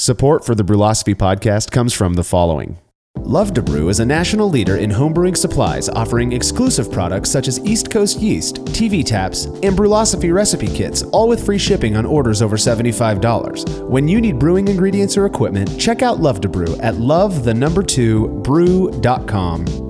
Support for the Brewlosophy podcast comes from the following. Love to Brew is a national leader in homebrewing supplies, offering exclusive products such as East Coast yeast, TV taps, and Brewlosophy recipe kits, all with free shipping on orders over $75. When you need brewing ingredients or equipment, check out Love to Brew at love2brew.com.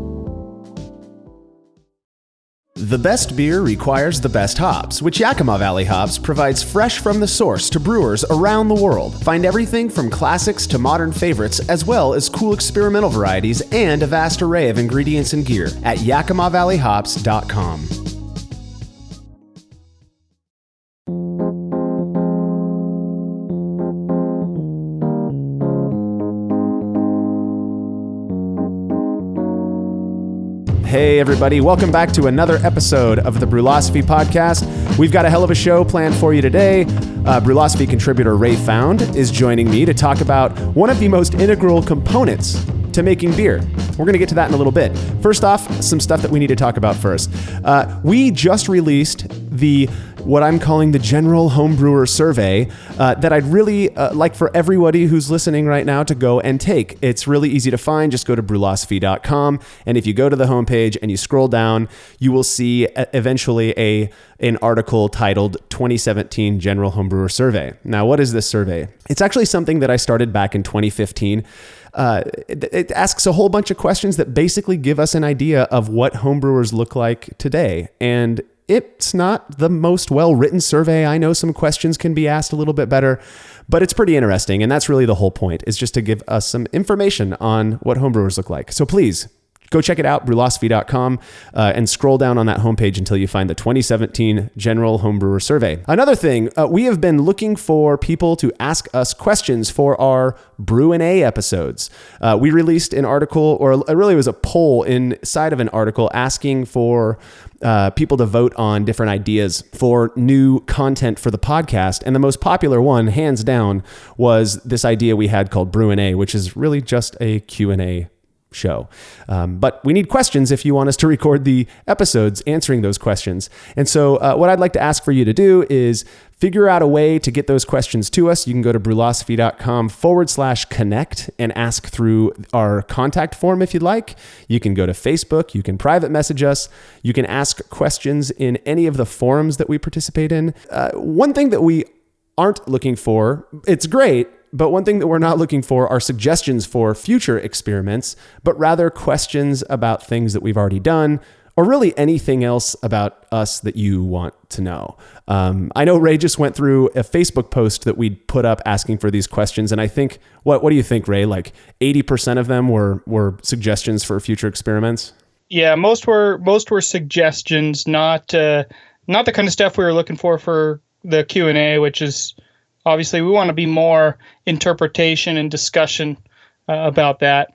The best beer requires the best hops, which Yakima Valley Hops provides fresh from the source to brewers around the world. Find everything from classics to modern favorites, as well as cool experimental varieties and a vast array of ingredients and gear at yakimavalleyhops.com. Hey everybody, welcome back to another episode of the Brewlosophy podcast. We've got a hell of a show planned for you today. Brewlosophy contributor Ray Found is joining me to talk about one of the most integral components to making beer. We're going to get to that in a little bit. First off, some stuff that we need to talk about first. We just released what I'm calling the General Homebrewer Survey that I'd really like for everybody who's listening right now to go and take. It's really easy to find. Just go to brewlosophy.com, and if you go to the homepage and you scroll down, you will see eventually an article titled 2017 General Homebrewer Survey. Now, what is this survey? It's actually something that I started back in 2015. It asks a whole bunch of questions that basically give us an idea of what homebrewers look like today. And it's not the most well-written survey. I know some questions can be asked a little bit better, but it's pretty interesting. And that's really the whole point, is just to give us some information on what homebrewers look like. So please, go check it out, brewlosophy.com, and scroll down on that homepage until you find the 2017 General Homebrewer Survey. Another thing, we have been looking for people to ask us questions for our Brew and A episodes. We released an article, or really it was a poll inside of an article asking for people to vote on different ideas for new content for the podcast. And the most popular one, hands down, was this idea we had called Brew and A, which is really just a Q&A show. But we need questions if you want us to record the episodes answering those questions. And so what I'd like to ask for you to do is figure out a way to get those questions to us. You can go to brewlosophy.com/connect and ask through our contact form if you'd like. You can go to Facebook. You can private message us. You can ask questions in any of the forums that we participate in. One thing that we aren't looking for, it's great, but one thing that we're not looking for are suggestions for future experiments, but rather questions about things that we've already done, or really anything else about us that you want to know. I know Ray just went through a Facebook post that we'd put up asking for these questions, and I think, what do you think, Ray? Like 80% of them were suggestions for future experiments? Yeah, most were suggestions, not the kind of stuff we were looking for the Q&A, which is obviously we want to be more interpretation and discussion about that.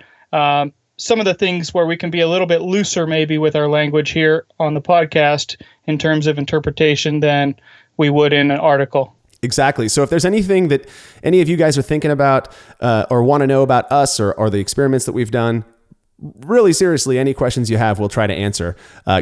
Some of the things where we can be a little bit looser maybe with our language here on the podcast in terms of interpretation than we would in an article. Exactly. So if there's anything that any of you guys are thinking about or want to know about us or the experiments that we've done, really seriously, any questions you have, we'll try to answer.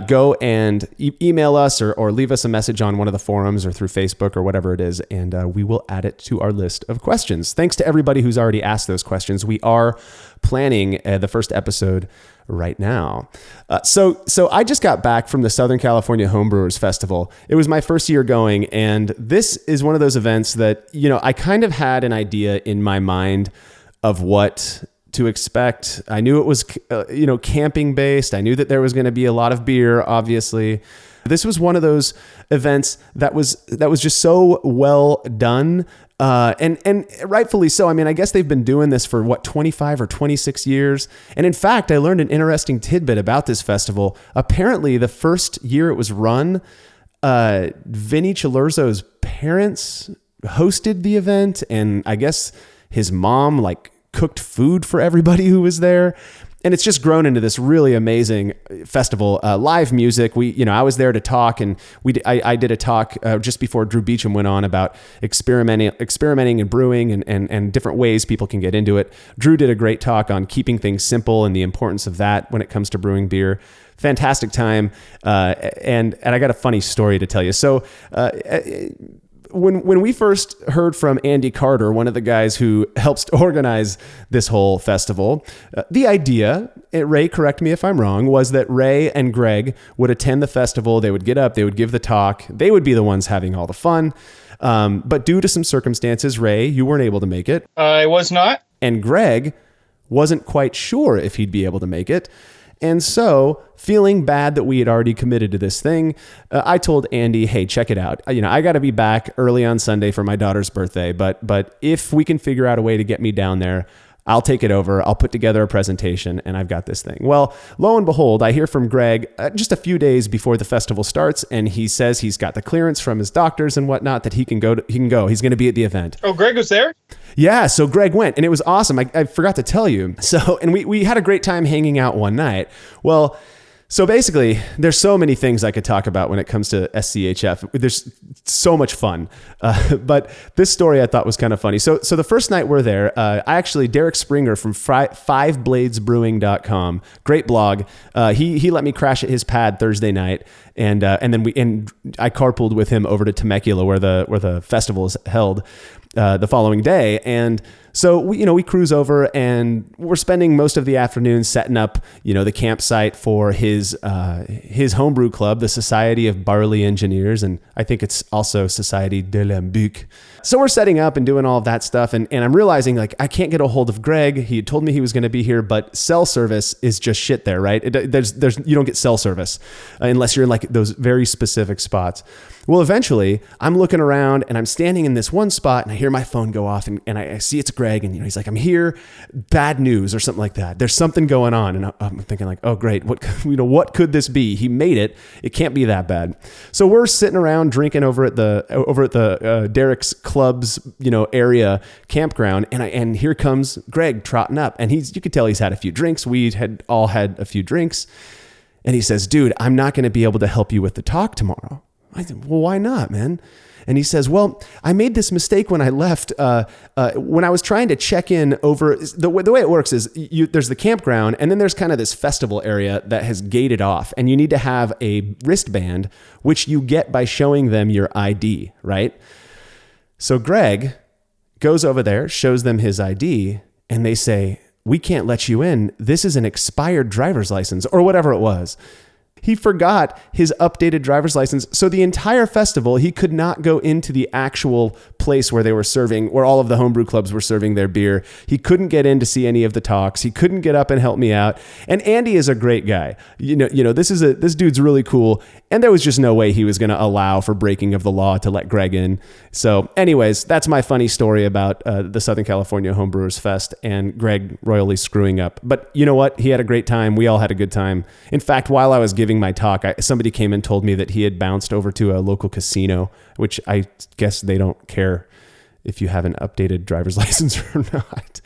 Go and email us or leave us a message on one of the forums or through Facebook or whatever it is, and we will add it to our list of questions. Thanks to everybody who's already asked those questions. We are planning the first episode right now. So I just got back from the Southern California Homebrewers Festival. It was my first year going, and this is one of those events that, I kind of had an idea in my mind of what to expect. I knew it was, camping based. I knew that there was going to be a lot of beer, obviously. This was one of those events that was just so well done. And rightfully so. I mean, I guess they've been doing this for 25 or 26 years. And in fact, I learned an interesting tidbit about this festival. Apparently the first year it was run, Vinny Cilurzo's parents hosted the event. And I guess his mom cooked food for everybody who was there. And it's just grown into this really amazing festival. Live music. I was there to talk, and I did a talk just before Drew Beecham went on about experimenting and brewing and different ways people can get into it. Drew did a great talk on keeping things simple and the importance of that when it comes to brewing beer. Fantastic time. And I got a funny story to tell you. So when we first heard from Andy Carter, one of the guys who helps to organize this whole festival, the idea, Ray, correct me if I'm wrong, was that Ray and Greg would attend the festival. They would get up, they would give the talk. They would be the ones having all the fun. But due to some circumstances, Ray, you weren't able to make it. I was not. And Greg wasn't quite sure if he'd be able to make it. And so, feeling bad that we had already committed to this thing, I told Andy, hey, check it out. I got to be back early on Sunday for my daughter's birthday, but if we can figure out a way to get me down there, I'll take it over. I'll put together a presentation and I've got this thing. Well, lo and behold, I hear from Greg just a few days before the festival starts. And he says he's got the clearance from his doctors and whatnot that he can go. He's going to be at the event. Oh, Greg was there? Yeah. So Greg went and it was awesome. I forgot to tell you. So, and we had a great time hanging out one night. Well, so basically, there's so many things I could talk about when it comes to SCHF. There's so much fun. But this story I thought was kind of funny. So the first night we're there, Derek Springer from 5bladesbrewing.com, great blog. He let me crash at his pad Thursday night. And then I carpooled with him over to Temecula where the festival is held the following day. And so we cruise over and we're spending most of the afternoon setting up, the campsite for his homebrew club, the Society of Barley Engineers. And I think it's also Society de l'Ambuc. So we're setting up and doing all of that stuff. And I'm realizing I can't get a hold of Greg. He had told me he was going to be here, but cell service is just shit there, right? You don't get cell service unless you're in those very specific spots. Well, eventually I'm looking around and I'm standing in this one spot and I hear my phone go off and I see it's Greg and he's like, I'm here, bad news or something like that. There's something going on. And I'm thinking oh great. What could this be? He made it. It can't be that bad. So we're sitting around drinking over at the Derek's club's, area campground. And here comes Greg trotting up and you could tell he's had a few drinks. We had all had a few drinks and he says, dude, I'm not going to be able to help you with the talk tomorrow. I said, well, why not, man? And he says, well, I made this mistake when I left. When I was trying to check in over, the way it works is there's the campground and then there's kind of this festival area that has gated off and you need to have a wristband, which you get by showing them your ID, right? So Greg goes over there, shows them his ID, and they say, we can't let you in. This is an expired driver's license or whatever it was. He forgot his updated driver's license. So the entire festival, he could not go into the actual place where they were serving, where all of the homebrew clubs were serving their beer. He couldn't get in to see any of the talks. He couldn't get up and help me out. And Andy is a great guy. This dude's really cool. And there was just no way he was going to allow for breaking of the law to let Greg in. So anyways, that's my funny story about the Southern California Homebrewers Fest and Greg royally screwing up. But you know what? He had a great time. We all had a good time. In fact, while I was giving my talk, somebody came and told me that he had bounced over to a local casino, which I guess they don't care if you have an updated driver's license or not.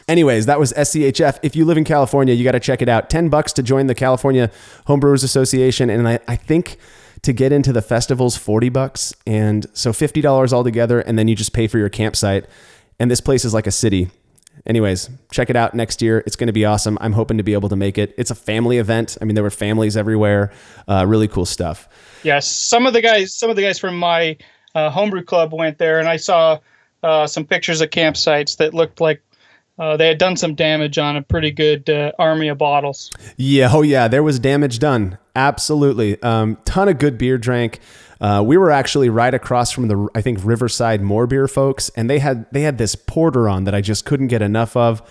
Anyways, that was SCHF. If you live in California, you got to check it out. $10 to join the California Homebrewers Association. And I think to get into the festival's $40. And so $50 altogether. And then you just pay for your campsite. And this place is like a city. Anyways, check it out next year. It's going to be awesome. I'm hoping to be able to make it. It's a family event. I mean, there were families everywhere. Really cool stuff. Yes. Some of the guys from my homebrew club went there and I saw some pictures of campsites that looked like they had done some damage on a pretty good army of bottles. Yeah. Oh yeah. There was damage done. Absolutely. Ton of good beer drank. We were actually right across from the, I think, Riverside More Beer folks, and they had this porter on that I just couldn't get enough of.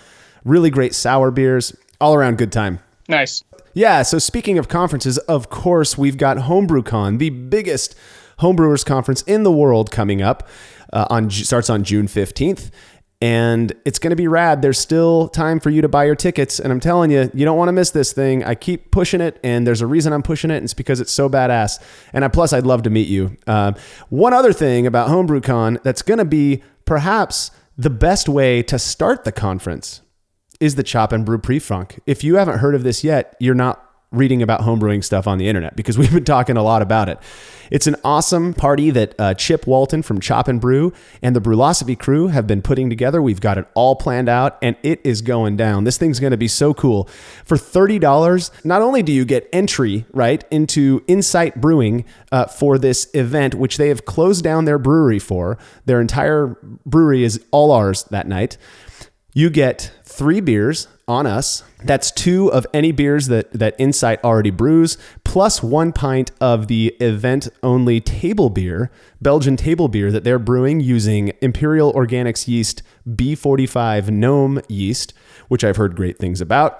Really great sour beers, all around good time. Nice. Yeah. So speaking of conferences, of course, we've got HomebrewCon, the biggest homebrewers conference in the world coming up. Starts on June 15th. And it's going to be rad. There's still time for you to buy your tickets. And I'm telling you, you don't want to miss this thing. I keep pushing it. And there's a reason I'm pushing it. And it's because it's so badass. And plus, I'd love to meet you. One other thing about HomebrewCon that's going to be perhaps the best way to start the conference is the Chop and Brew Pre-Funk. If you haven't heard of this yet, you're not reading about homebrewing stuff on the internet, because we've been talking a lot about it. It's an awesome party that Chip Walton from Chop and Brew and the Brulosophy crew have been putting together. We've got it all planned out, and it is going down. This thing's going to be so cool. For $30, not only do you get entry, right, into Insight Brewing for this event, which they have closed down their brewery for. Their entire brewery is all ours that night. You get 3 beers on us. That's 2 of any beers that Insight already brews, plus 1 pint of the event-only table beer, Belgian table beer that they're brewing using Imperial Organics yeast B45 Gnome yeast, which I've heard great things about.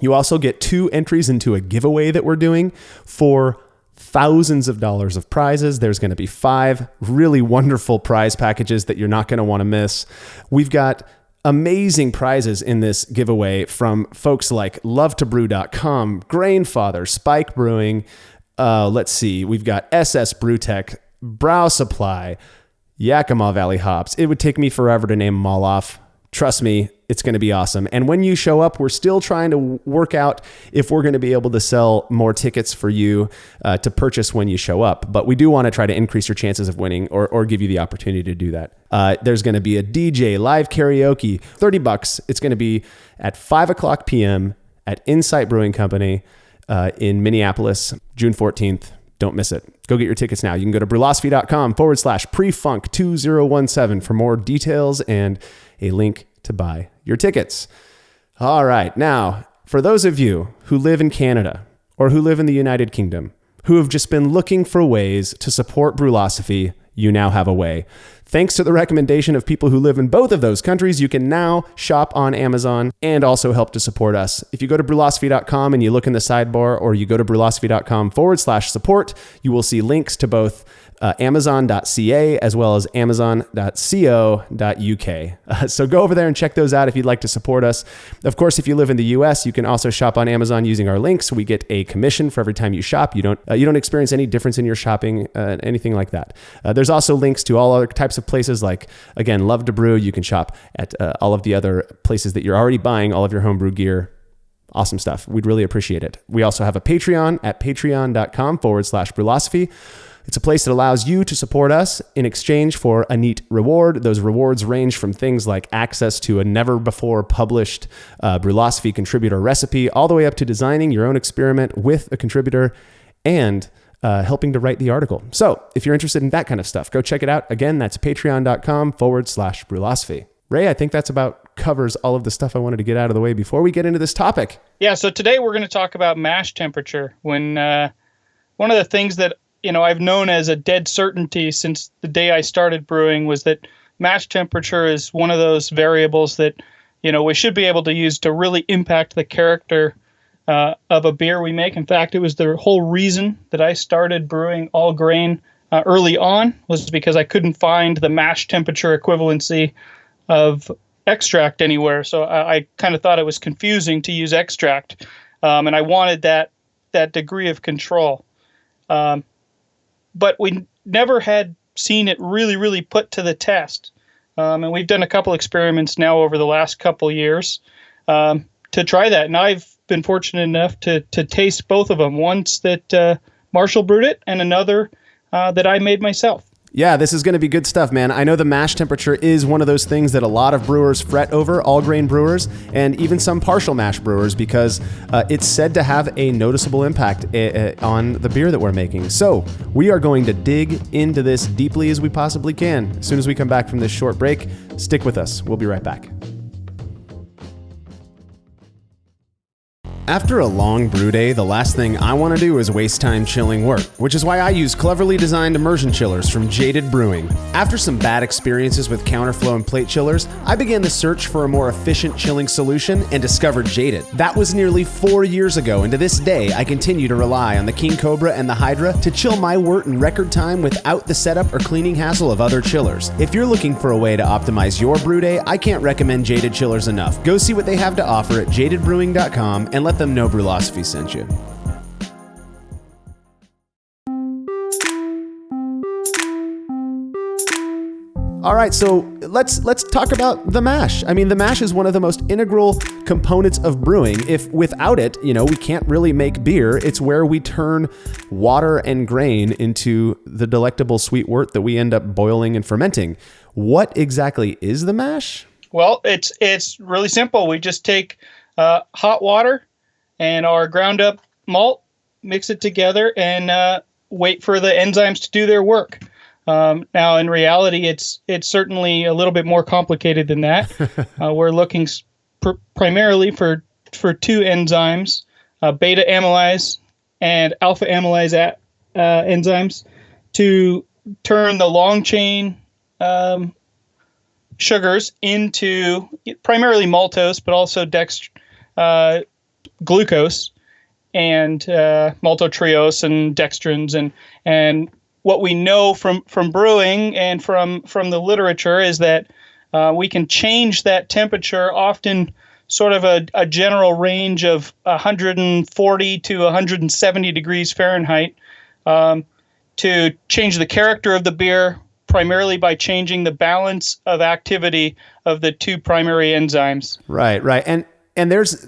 You also get 2 entries into a giveaway that we're doing for thousands of dollars of prizes. There's going to be 5 really wonderful prize packages that you're not going to want to miss. We've got amazing prizes in this giveaway from folks like LoveToBrew.com, Grainfather, Spike Brewing. Let's see. We've got SS Brewtech, Brow Supply, Yakima Valley Hops. It would take me forever to name them all off. Trust me, it's going to be awesome. And when you show up, we're still trying to work out if we're going to be able to sell more tickets for you to purchase when you show up. But we do want to try to increase your chances of winning or give you the opportunity to do that. There's going to be a DJ, live karaoke, $30. It's going to be at 5:00 p.m. at Insight Brewing Company in Minneapolis, June 14th. Don't miss it. Go get your tickets now. You can go to brulosophy.com/prefunk2017 for more details and a link to buy your tickets. All right. Now, for those of you who live in Canada or who live in the United Kingdom, who have just been looking for ways to support Brulosophy, you now have a way. Thanks to the recommendation of people who live in both of those countries, you can now shop on Amazon and also help to support us. If you go to brulosophy.com and you look in the sidebar, or you go to brulosophy.com/support, you will see links to both Amazon.ca as well as Amazon.co.uk. So go over there and check those out if you'd like to support us. Of course, if you live in the US, you can also shop on Amazon using our links. We get a commission for every time you shop. You don't experience any difference in your shopping, anything like that. There's also links to all other types of places like, again, Love to Brew. You can shop at all of the other places that you're already buying all of your homebrew gear. Awesome stuff. We'd really appreciate it. We also have a Patreon at patreon.com/Brulosophy. It's a place that allows you to support us in exchange for a neat reward. Those rewards range from things like access to a never before published Brulosophy contributor recipe, all the way up to designing your own experiment with a contributor and helping to write the article. So if you're interested in that kind of stuff, go check it out. Again, that's patreon.com/Brulosophy. Ray, I think that's about covers all of the stuff I wanted to get out of the way before we get into this topic. Yeah, so today we're going to talk about mash temperature. When one of the things that I've known as a dead certainty since the day I started brewing was that mash temperature is one of those variables that, we should be able to use to really impact the character of a beer we make. In fact, it was the whole reason that I started brewing all grain early on, was because I couldn't find the mash temperature equivalency of extract anywhere. So I kind of thought it was confusing to use extract. And I wanted that degree of control. But we never had seen it really, really put to the test. And we've done a couple experiments now over the last couple years to try that. And I've been fortunate enough to taste both of them. Once that Marshall brewed it, and another that I made myself. Yeah, this is going to be good stuff, man. I know the mash temperature is one of those things that a lot of brewers fret over, all grain brewers, and even some partial mash brewers, because it's said to have a noticeable impact on the beer that we're making. So we are going to dig into this deeply as we possibly can. As soon as we come back from this short break, stick with us. We'll be right back. After a long brew day, the last thing I want to do is waste time chilling work, which is why I use cleverly designed immersion chillers from Jaded Brewing. After some bad experiences with counterflow and plate chillers, I began the search for a more efficient chilling solution and discovered Jaded. That was nearly 4 years ago, and to this day, I continue to rely on the King Cobra and the Hydra to chill my wort in record time without the setup or cleaning hassle of other chillers. If you're looking for a way to optimize your brew day, I can't recommend Jaded chillers enough. Go see what they have to offer at jadedbrewing.com and let them know Brulosophy sent you. All right, so let's talk about the mash. I mean, the mash is one of the most integral components of brewing. If without it, we can't really make beer. It's where we turn water and grain into the delectable sweet wort that we end up boiling and fermenting. What exactly is the mash? Well, it's really simple. We just take hot water and our ground up malt, mix it together, and wait for the enzymes to do their work. Now, in reality, it's certainly a little bit more complicated than that. We're looking primarily for two enzymes, beta amylase and alpha amylase enzymes, to turn the long chain sugars into primarily maltose, but also glucose and maltotriose and dextrins and what we know from brewing and from the literature is that we can change that temperature, often sort of a general range of 140 to 170 degrees Fahrenheit, to change the character of the beer, primarily by changing the balance of activity of the two primary enzymes. Right. And there's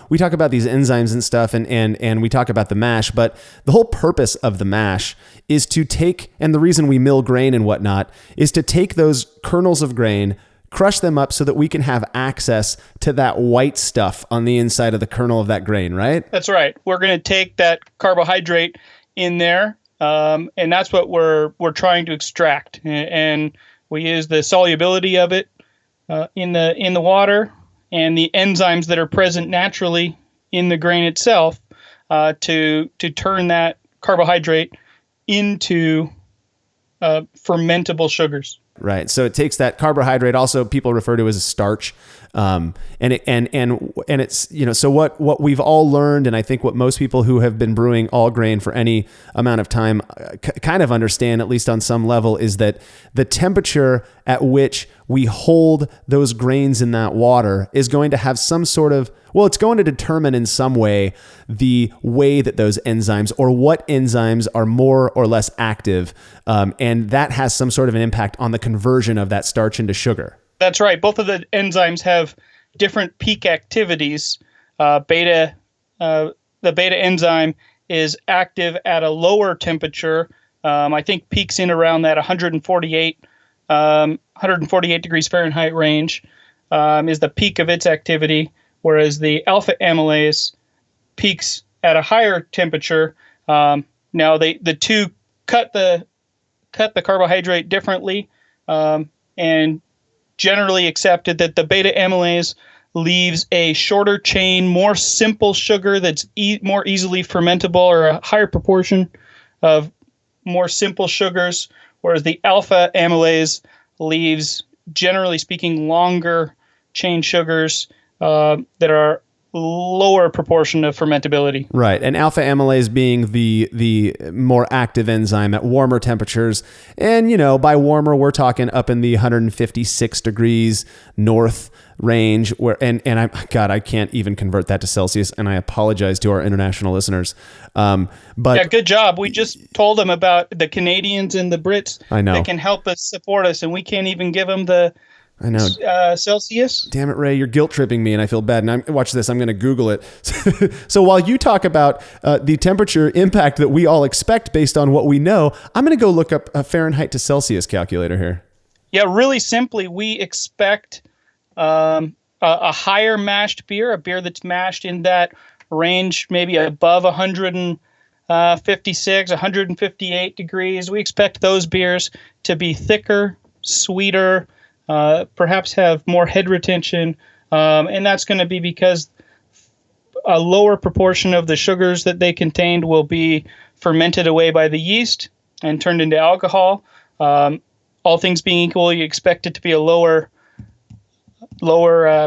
we talk about these enzymes and stuff and we talk about the mash, but the whole purpose of the mash is to take, and the reason we mill grain and whatnot, is to take those kernels of grain, crush them up so that we can have access to that white stuff on the inside of the kernel of that grain, right? That's right. We're going to take that carbohydrate in there, and that's what we're trying to extract. And we use the solubility of it in the water and the enzymes that are present naturally in the grain itself to turn that carbohydrate into fermentable sugars. Right. So it takes that carbohydrate, also people refer to as a starch. And it's, so what we've all learned, and I think what most people who have been brewing all grain for any amount of time kind of understand, at least on some level, is that the temperature at which we hold those grains in that water is going to have some sort of, it's going to determine in some way the way that those enzymes, or what enzymes are more or less active. And that has some sort of an impact on the conversion of that starch into sugar. That's right. Both of the enzymes have different peak activities. The beta enzyme is active at a lower temperature. I think peaks in around that 148 degrees Fahrenheit range is the peak of its activity, whereas the alpha amylase peaks at a higher temperature. Now the two cut the carbohydrate differently, and generally accepted that the beta amylase leaves a shorter chain, more simple sugar that's more easily fermentable, or a higher proportion of more simple sugars, whereas the alpha amylase leaves, generally speaking, longer chain sugars that are lower proportion of fermentability. Right. And alpha amylase being the more active enzyme at warmer temperatures. And, by warmer, we're talking up in the 156 degrees north range, I can't even convert that to Celsius, and I apologize to our international listeners. But yeah, good job. We just told them about the Canadians and the Brits that can help us, support us, and we can't even give them the Celsius. Damn it, Ray, you're guilt tripping me, and I feel bad. And watch this. I'm going to Google it. So while you talk about the temperature impact that we all expect based on what we know, I'm going to go look up a Fahrenheit to Celsius calculator here. Yeah, really simply, we expect a higher mashed beer, a beer that's mashed in that range, maybe above 156, 158 degrees. We expect those beers to be thicker, sweeter, perhaps have more head retention, and that's going to be because a lower proportion of the sugars that they contained will be fermented away by the yeast and turned into alcohol. All things being equal, you expect it to be a lower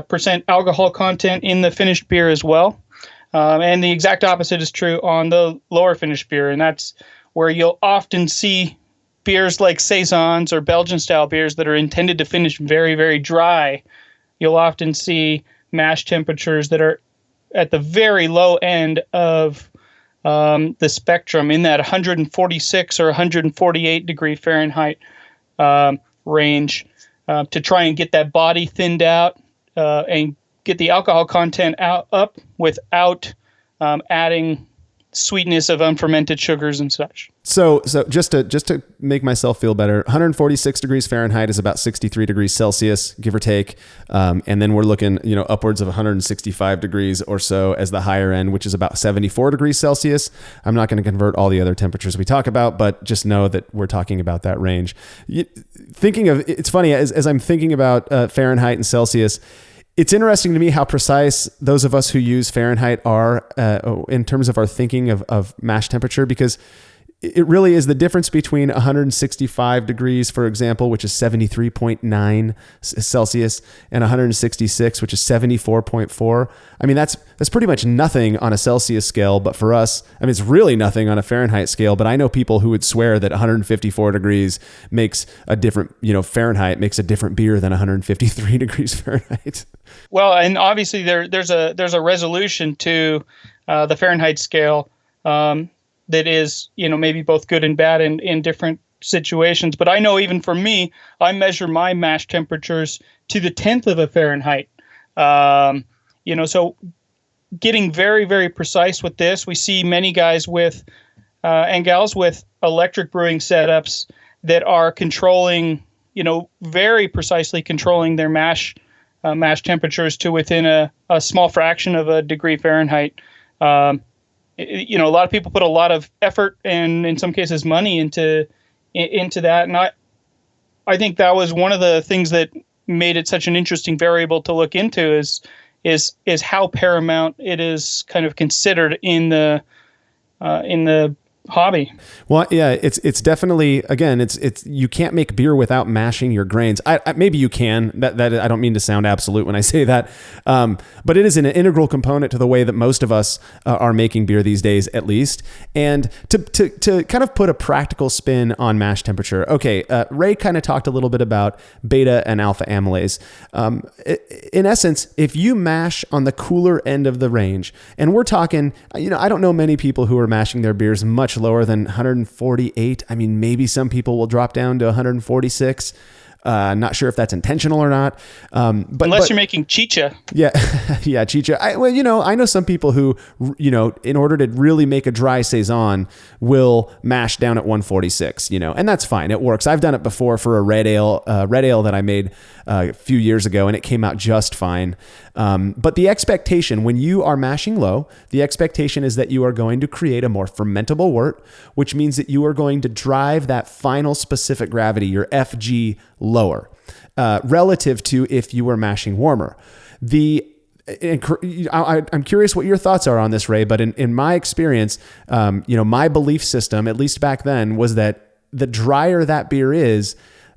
percent alcohol content in the finished beer as well. And the exact opposite is true on the lower finished beer, and that's where you'll often see beers like Saisons or Belgian-style beers that are intended to finish very, very dry. You'll often see mash temperatures that are at the very low end of the spectrum, in that 146 or 148 degree Fahrenheit. range to try and get that body thinned out and get the alcohol content up without adding sweetness of unfermented sugars and such. So just to make myself feel better, 146 degrees Fahrenheit is about 63 degrees Celsius, give or take. And then we're looking, upwards of 165 degrees or so as the higher end, which is about 74 degrees Celsius. I'm not going to convert all the other temperatures we talk about, but just know that we're talking about that range. It's funny, as I'm thinking about Fahrenheit and Celsius, it's interesting to me how precise those of us who use Fahrenheit are in terms of our thinking of mash temperature, because it really is the difference between 165 degrees, for example, which is 73.9 Celsius, and 166, which is 74.4. I mean, that's pretty much nothing on a Celsius scale, but for us, I mean, it's really nothing on a Fahrenheit scale, but I know people who would swear that 154 degrees makes a different, Fahrenheit makes a different beer than 153 degrees Fahrenheit. Well, and obviously there's a resolution to the Fahrenheit scale that is, maybe both good and bad in different situations. But I know even for me, I measure my mash temperatures to the 10th of a Fahrenheit. So getting very, very precise with this, we see many guys with and gals with electric brewing setups that are controlling, very precisely controlling their mash temperatures to within a small fraction of a degree Fahrenheit. A lot of people put a lot of effort and in some cases money into that. And I think that was one of the things that made it such an interesting variable to look into is how paramount it is kind of considered in the hobby. Well, yeah, it's definitely, again, it's you can't make beer without mashing your grains. Maybe you can. That I don't mean to sound absolute when I say that, but it is an integral component to the way that most of us are making beer these days, at least. And to kind of put a practical spin on mash temperature. Okay, Ray kind of talked a little bit about beta and alpha amylase. In essence, if you mash on the cooler end of the range, and we're talking, I don't know many people who are mashing their beers much lower than 148. I mean, maybe some people will drop down to 146. Not sure if that's intentional or not. But unless you're making chicha. Yeah. Yeah. Chicha. I know some people who, in order to really make a dry Saison will mash down at 146, and that's fine. It works. I've done it before for a red ale that I made a few years ago, and it came out just fine. But the expectation when you are mashing low, the expectation is that you are going to create a more fermentable wort, which means that you are going to drive that final specific gravity, your FG, lower relative to if you were mashing warmer. I'm curious what your thoughts are on this, Ray, but in my experience, my belief system, at least back then, was that the drier that beer is,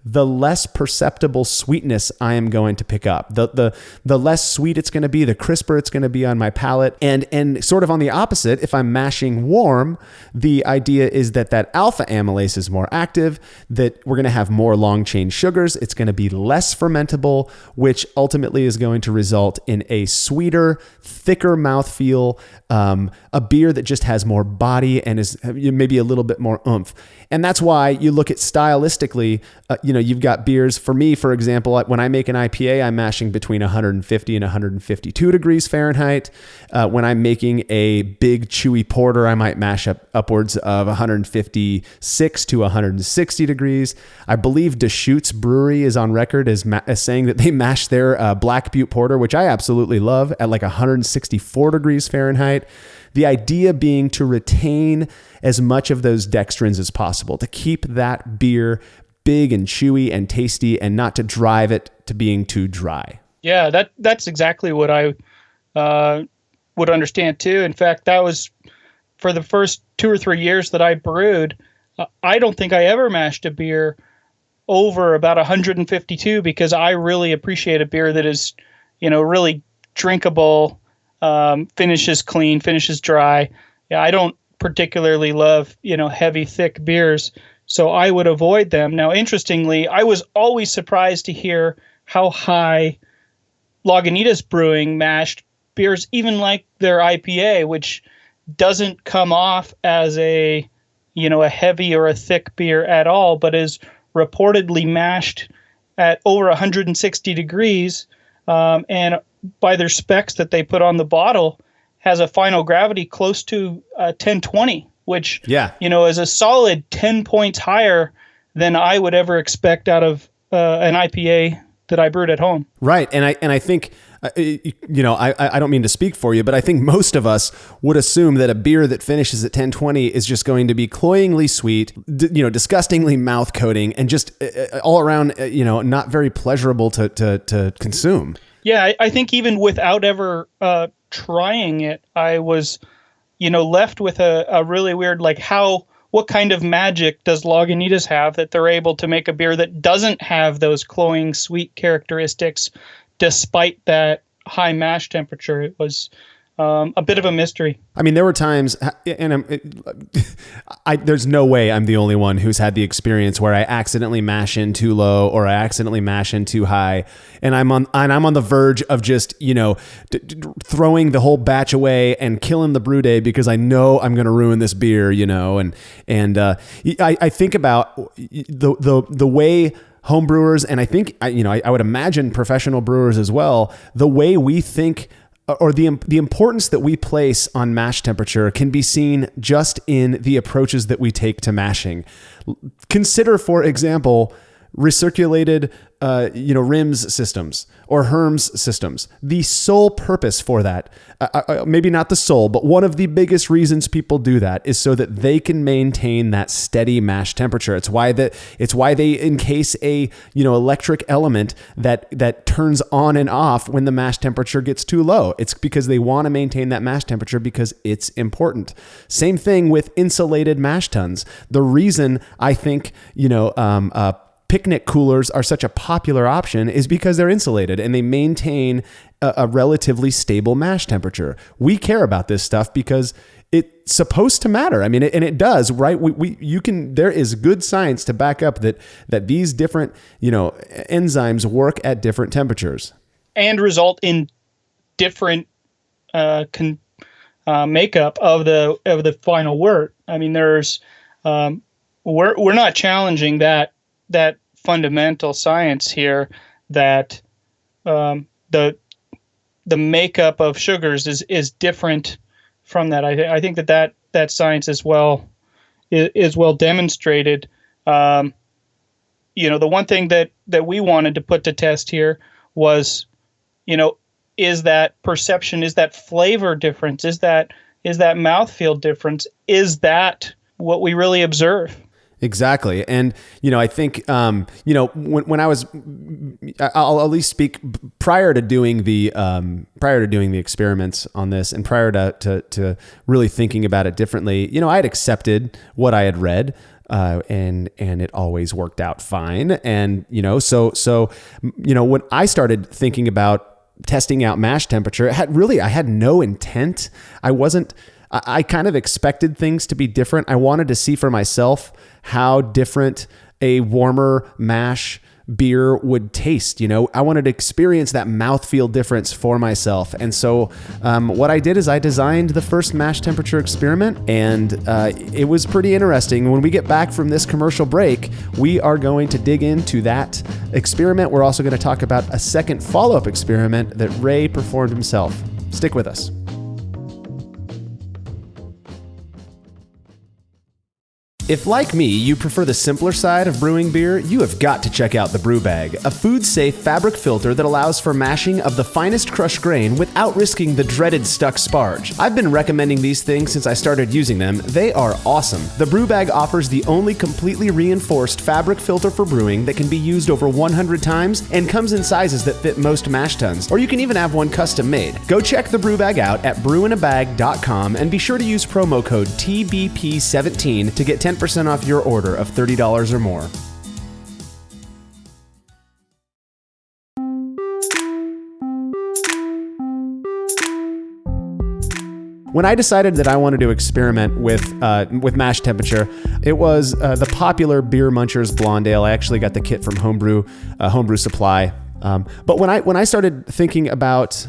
the less perceptible sweetness I am going to pick up. The less sweet it's going to be, the crisper it's going to be on my palate. And sort of on the opposite, if I'm mashing warm, the idea is that alpha amylase is more active, that we're going to have more long chain sugars. It's going to be less fermentable, which ultimately is going to result in a sweeter, thicker mouthfeel, a beer that just has more body and is maybe a little bit more oomph. And that's why you look at stylistically, you've got beers. For me, for example, when I make an IPA, I'm mashing between 150 and 152 degrees Fahrenheit. When I'm making a big chewy porter, I might mash up upwards of 156 to 160 degrees. I believe Deschutes Brewery is on record as saying that they mash their Black Butte Porter, which I absolutely love, at like 164 degrees Fahrenheit. The idea being to retain as much of those dextrins as possible, to keep that beer big and chewy and tasty and not to drive it to being too dry. Yeah, that's exactly what I would understand too. In fact, that was for the first 2 or 3 years that I brewed. I don't think I ever mashed a beer over about 152 because I really appreciate a beer that is, really drinkable, finishes clean, finishes dry. Yeah, I don't particularly love, heavy, thick beers, so I would avoid them. Now, interestingly, I was always surprised to hear how high Lagunitas Brewing mashed beers, even like their IPA, which doesn't come off as a heavy or a thick beer at all, but is reportedly mashed at over 160 degrees, and by their specs that they put on the bottle, has a final gravity close to 1020, which is a solid 10 points higher than I would ever expect out of an IPA that I brewed at home. Right, and I think I don't mean to speak for you, but I think most of us would assume that a beer that finishes at 1020 is just going to be cloyingly sweet, disgustingly mouth coating, and just all around, not very pleasurable to consume. Yeah, I think even without ever trying it, I was, left with a really weird, what kind of magic does Lagunitas have that they're able to make a beer that doesn't have those cloying sweet characteristics despite that high mash temperature? It was a bit of a mystery. I mean, there were times, and there's no way I'm the only one who's had the experience where I accidentally mash in too low or I accidentally mash in too high, and I'm on the verge of just throwing the whole batch away and killing the brew day because I know I'm going to ruin this beer, and I think about the way homebrewers, and I think I would imagine professional brewers as well, the way we think, or the importance that we place on mash temperature can be seen just in the approaches that we take to mashing. Consider, for example, recirculated RIMS systems or HERMS systems. The sole purpose for that, maybe not the sole, but one of the biggest reasons people do that is so that they can maintain that steady mash temperature. It's why they encase a electric element that turns on and off when the mash temperature gets too low. It's because they want to maintain that mash temperature because it's important. Same thing with insulated mash tuns. The reason I think picnic coolers are such a popular option is because they're insulated and they maintain a relatively stable mash temperature. We care about this stuff because it's supposed to matter. I mean, and it does, right? There is good science to back up that these different, enzymes work at different temperatures and result in different makeup of the final wort. I mean, there's we're not challenging that fundamental science here, that the makeup of sugars is different from that. I think that science is well demonstrated. The one thing that we wanted to put to test here was, is that perception, is that flavor difference, is that mouthfeel difference, is that what we really observe? Exactly. And, I think, when I was, I'll at least speak prior to doing the experiments on this and prior to really thinking about it differently, I had accepted what I had read, and it always worked out fine. And, so when I started thinking about testing out mash temperature, I had no intent. I kind of expected things to be different. I wanted to see for myself how different a warmer mash beer would taste. I wanted to experience that mouthfeel difference for myself. And so what I did is I designed the first mash temperature experiment, and it was pretty interesting. When we get back from this commercial break, we are going to dig into that experiment. We're also going to talk about a second follow-up experiment that Ray performed himself. Stick with us. If, like me, you prefer the simpler side of brewing beer, you have got to check out the Brew Bag, a food-safe fabric filter that allows for mashing of the finest crushed grain without risking the dreaded stuck sparge. I've been recommending these things since I started using them. They are awesome. The Brew Bag offers the only completely reinforced fabric filter for brewing that can be used over 100 times and comes in sizes that fit most mash tuns, or you can even have one custom made. Go check the Brew Bag out at brewinabag.com and be sure to use promo code TBP17 to get 10% off your order of $30 or more. When I decided that I wanted to experiment with mash temperature, it was the popular Beer Munchers Blonde Ale. I actually got the kit from Homebrew Supply. But when I started thinking about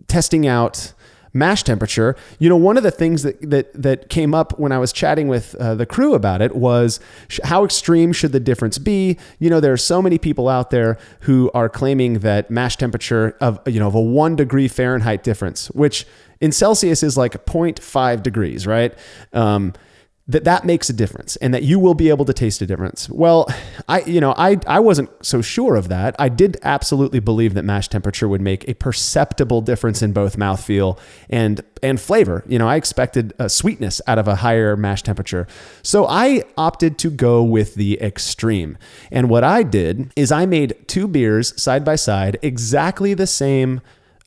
testing out mash temperature, one of the things that came up when I was chatting with the crew about it was how extreme should the difference be? There are so many people out there who are claiming that mash temperature of a 1 degree Fahrenheit difference, which in Celsius is like 0.5 degrees, right? That makes a difference and that you will be able to taste a difference. Well, I wasn't so sure of that. I did absolutely believe that mash temperature would make a perceptible difference in both mouthfeel and flavor. I expected a sweetness out of a higher mash temperature. So I opted to go with the extreme. And what I did is I made 2 beers side by side, exactly the same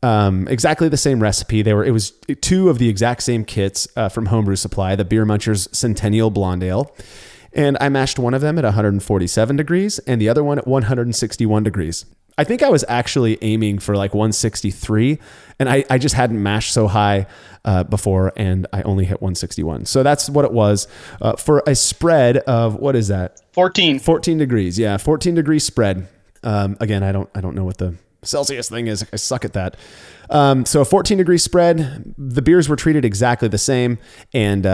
recipe. It was 2 of the exact same kits from Homebrew Supply, the Beer Munchers Centennial Blonde Ale. And I mashed one of them at 147 degrees and the other one at 161 degrees. I think I was actually aiming for like 163, and I just hadn't mashed so high before, and I only hit 161. So that's what it was for a spread of, what is that? 14 degrees. Yeah, 14 degree spread. Again, I don't know what the Celsius thing is. I suck at that. So a 14 degree spread, the beers were treated exactly the same. And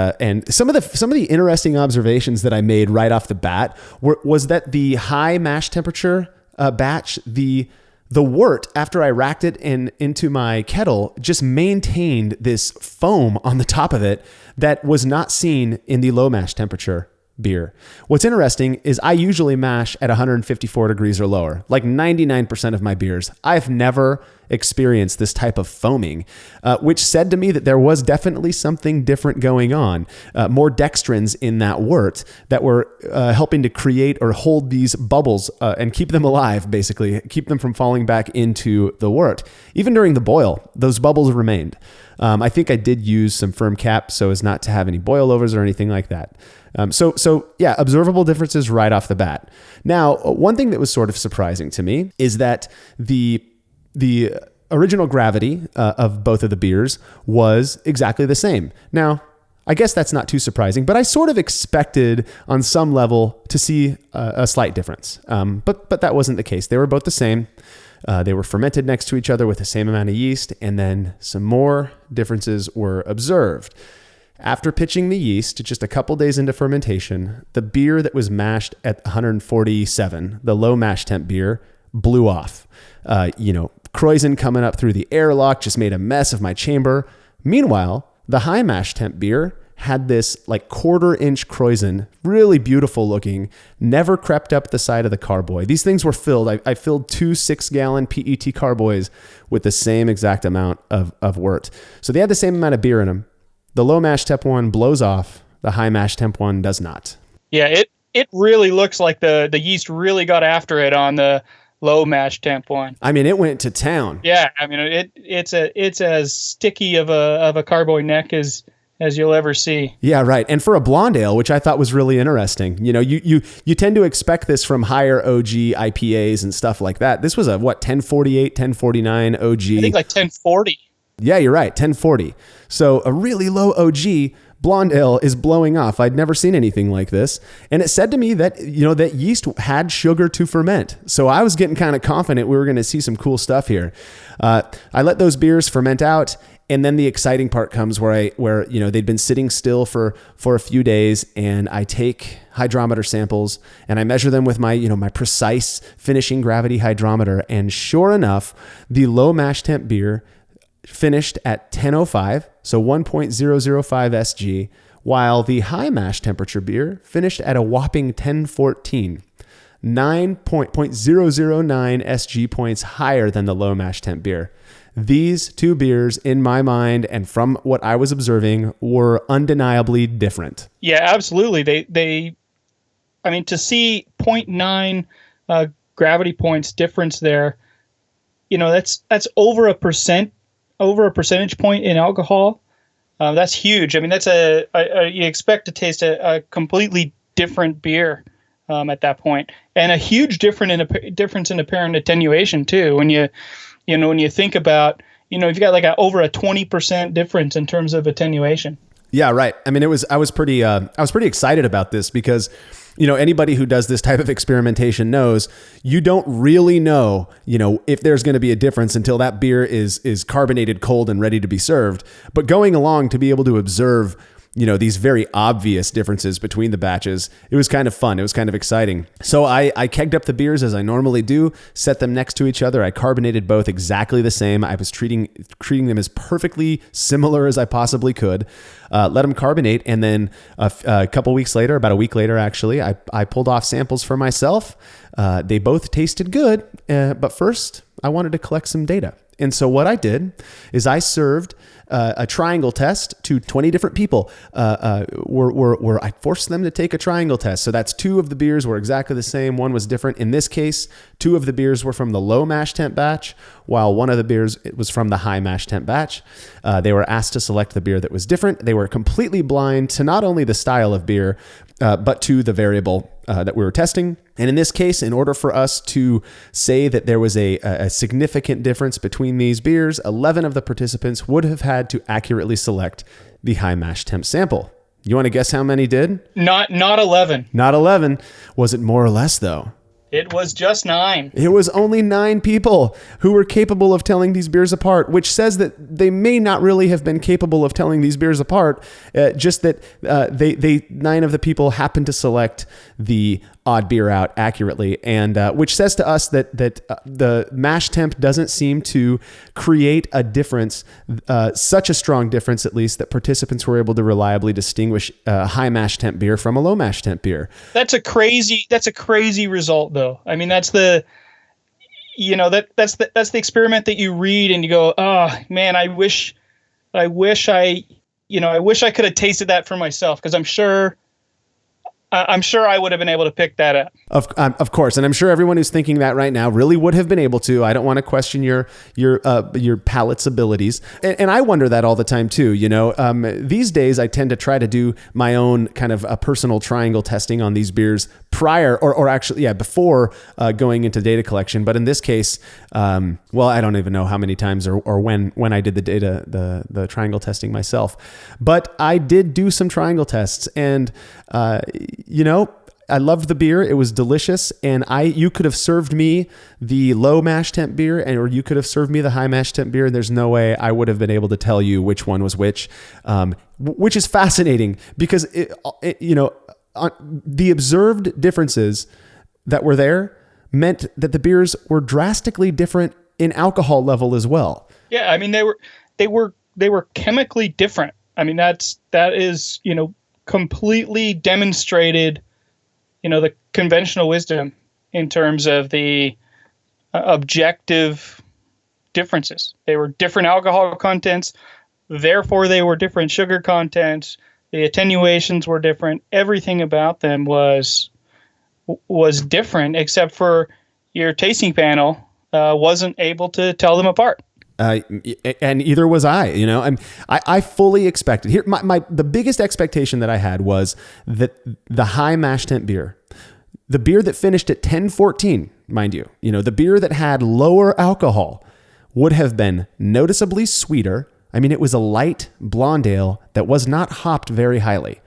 some of the interesting observations that I made right off the bat was that the high mash temperature batch, the wort, after I racked it into my kettle, just maintained this foam on the top of it that was not seen in the low mash temperature beer. What's interesting is I usually mash at 154 degrees or lower, like 99% of my beers. I've never experienced this type of foaming, which said to me that there was definitely something different going on. More dextrins in that wort that were helping to create or hold these bubbles and keep them alive, basically, keep them from falling back into the wort. Even during the boil, those bubbles remained. I think I did use some firm cap so as not to have any boil overs or anything like that. So yeah, observable differences right off the bat. Now, one thing that was sort of surprising to me is that the original gravity of both of the beers was exactly the same. Now, I guess that's not too surprising, but I sort of expected on some level to see a slight difference. But that wasn't the case. They were both the same. They were fermented next to each other with the same amount of yeast, and then some more differences were observed. After pitching the yeast, just a couple days into fermentation, the beer that was mashed at 147, the low mash temp beer, blew off. Kreuzen coming up through the airlock just made a mess of my chamber. Meanwhile, the high mash temp beer had this like 1/4 inch Kreuzen, really beautiful looking, never crept up the side of the carboy. These things were filled. I filled 2 6-gallon PET carboys with the same exact amount of wort. So they had the same amount of beer in them. The low mash temp one blows off. The high mash temp one does not. Yeah, it really looks like the yeast really got after it on the low mash temp one. I mean, it went to town. Yeah, I mean it's as sticky of a carboy neck as you'll ever see. Yeah, right. And for a blonde ale, which I thought was really interesting, you tend to expect this from higher OG IPAs and stuff like that. This was a 1048, 1049 OG. I think like 1040. Yeah, you're right. 1040. So a really low OG blonde ale is blowing off. I'd never seen anything like this. And it said to me that, that yeast had sugar to ferment. So I was getting kind of confident we were going to see some cool stuff here. I let those beers ferment out. And then the exciting part comes where they'd been sitting still for a few days, and I take hydrometer samples and I measure them with my, my precise finishing gravity hydrometer. And sure enough, the low mash temp beer finished at 1005, so 1.005 SG, while the high mash temperature beer finished at a whopping 1014, 9.009 SG points higher than the low mash temp beer. These 2 beers, in my mind, and from what I was observing, were undeniably different. Yeah, absolutely. They to see 0.9 gravity points difference there, that's over a percentage point in alcohol. That's huge. I mean, that's you expect to taste a completely different beer at that point, and a huge difference in apparent attenuation too. When you think about, you've got like over a 20% difference in terms of attenuation. Yeah, right. I mean, I was pretty excited about this because, anybody who does this type of experimentation knows you don't really know, if there's going to be a difference until that beer is carbonated cold and ready to be served. But going along to be able to observe, these very obvious differences between the batches, it was kind of fun. It was kind of exciting. So I kegged up the beers as I normally do, set them next to each other. I carbonated both exactly the same. I was treating them as perfectly similar as I possibly could. Let them carbonate. And then a couple weeks later, about a week later, actually, I pulled off samples for myself. They both tasted good. But first, I wanted to collect some data. And so what I did is I served a triangle test to 20 different people. I forced them to take a triangle test. So that's 2 of the beers were exactly the same. One was different. In this case, 2 of the beers were from the low mash temp batch, while one of the beers was from the high mash temp batch. They were asked to select the beer that was different. They were completely blind to not only the style of beer, but to the variable that we were testing. And in this case, in order for us to say that there was a significant difference between these beers, 11 of the participants would have had to accurately select the high mash temp sample. You want to guess how many did? Not 11. Not 11. Was it more or less, though? It was just 9. It was only 9 people who were capable of telling these beers apart, which says that they may not really have been capable of telling these beers apart, just that 9 of the people happened to select the odd beer out accurately, and which says to us that the mash temp doesn't seem to create a difference, such a strong difference at least, that participants were able to reliably distinguish a high mash temp beer from a low mash temp beer. That's a crazy result, though. I mean, that's the experiment that you read and you go, oh man, I wish I could have tasted that for myself, because I'm sure I would have been able to pick that up. Of course, and I'm sure everyone who's thinking that right now really would have been able to. I don't want to question your palate's abilities, and I wonder that all the time too. These days I tend to try to do my own kind of a personal triangle testing on these beers prior, or actually, before going into data collection. But in this case, I don't even know how many times or when I did the triangle testing myself, but I did do some triangle tests, and I loved the beer. It was delicious. And you could have served me the low mash temp beer, or you could have served me the high mash temp beer. And there's no way I would have been able to tell you which one was which is fascinating because the observed differences that were there meant that the beers were drastically different in alcohol level as well. Yeah. I mean, they were chemically different. I mean, that is, completely demonstrated, the conventional wisdom in terms of the objective differences. They were different alcohol contents, therefore they were different sugar contents. The attenuations were different. Everything about them was different, except for your tasting panel wasn't able to tell them apart. And either was I. I fully expected here. The biggest expectation that I had was that the high mash temp beer, the beer that finished at 10:14, mind you, the beer that had lower alcohol, would have been noticeably sweeter. I mean, it was a light blonde ale that was not hopped very highly.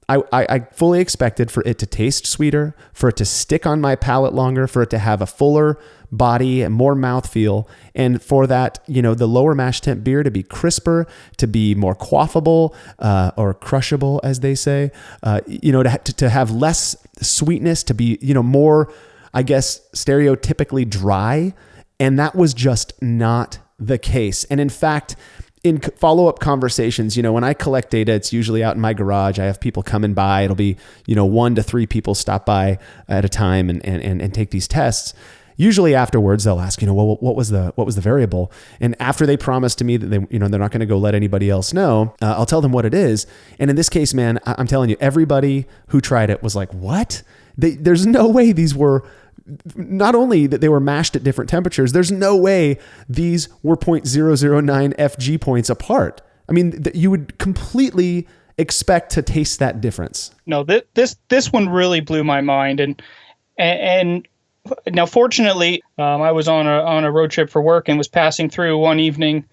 I fully expected for it to taste sweeter, for it to stick on my palate longer, for it to have a fuller body and more mouthfeel, and for that, the lower mash temp beer to be crisper, to be more quaffable, or crushable, as they say, to have less sweetness, to be, more, I guess, stereotypically dry. And that was just not the case. And in fact, in follow-up conversations, when I collect data, it's usually out in my garage. I have people coming by. It'll be, 1 to 3 people stop by at a time and take these tests. Usually afterwards, they'll ask, well, what was the variable? And after they promise to me that they're not going to go let anybody else know, I'll tell them what it is. And in this case, man, I'm telling you, everybody who tried it was like, what? There's no way these were. Not only that they were mashed at different temperatures, there's no way these were 0.009 FG points apart. I mean, you would completely expect to taste that difference. No, this one really blew my mind, and now fortunately, I was on a road trip for work and was passing through one evening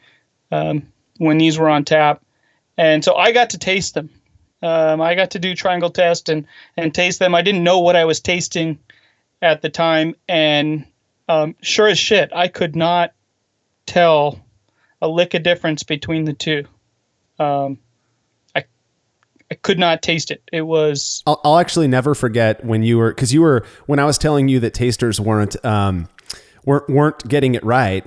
when these were on tap, And so I got to taste them. I got to do triangle test and taste them. I didn't know what I was tasting at the time, and sure as shit, I could not tell a lick of difference between the two. I could not taste it. It was. I'll actually never forget when when I was telling you that tasters weren't getting it right.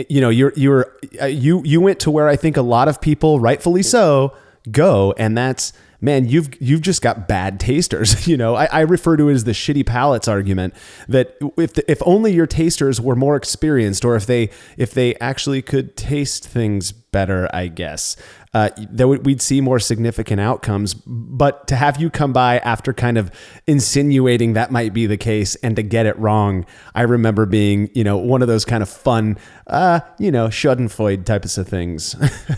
You went to where I think a lot of people, rightfully so, go, and that's, man, you've just got bad tasters. I refer to it as the shitty palates argument, that if only your tasters were more experienced, or if they actually could taste things better, I guess, we'd see more significant outcomes. But to have you come by after kind of insinuating that might be the case and to get it wrong, I remember being, one of those kind of fun, schadenfreude types of things.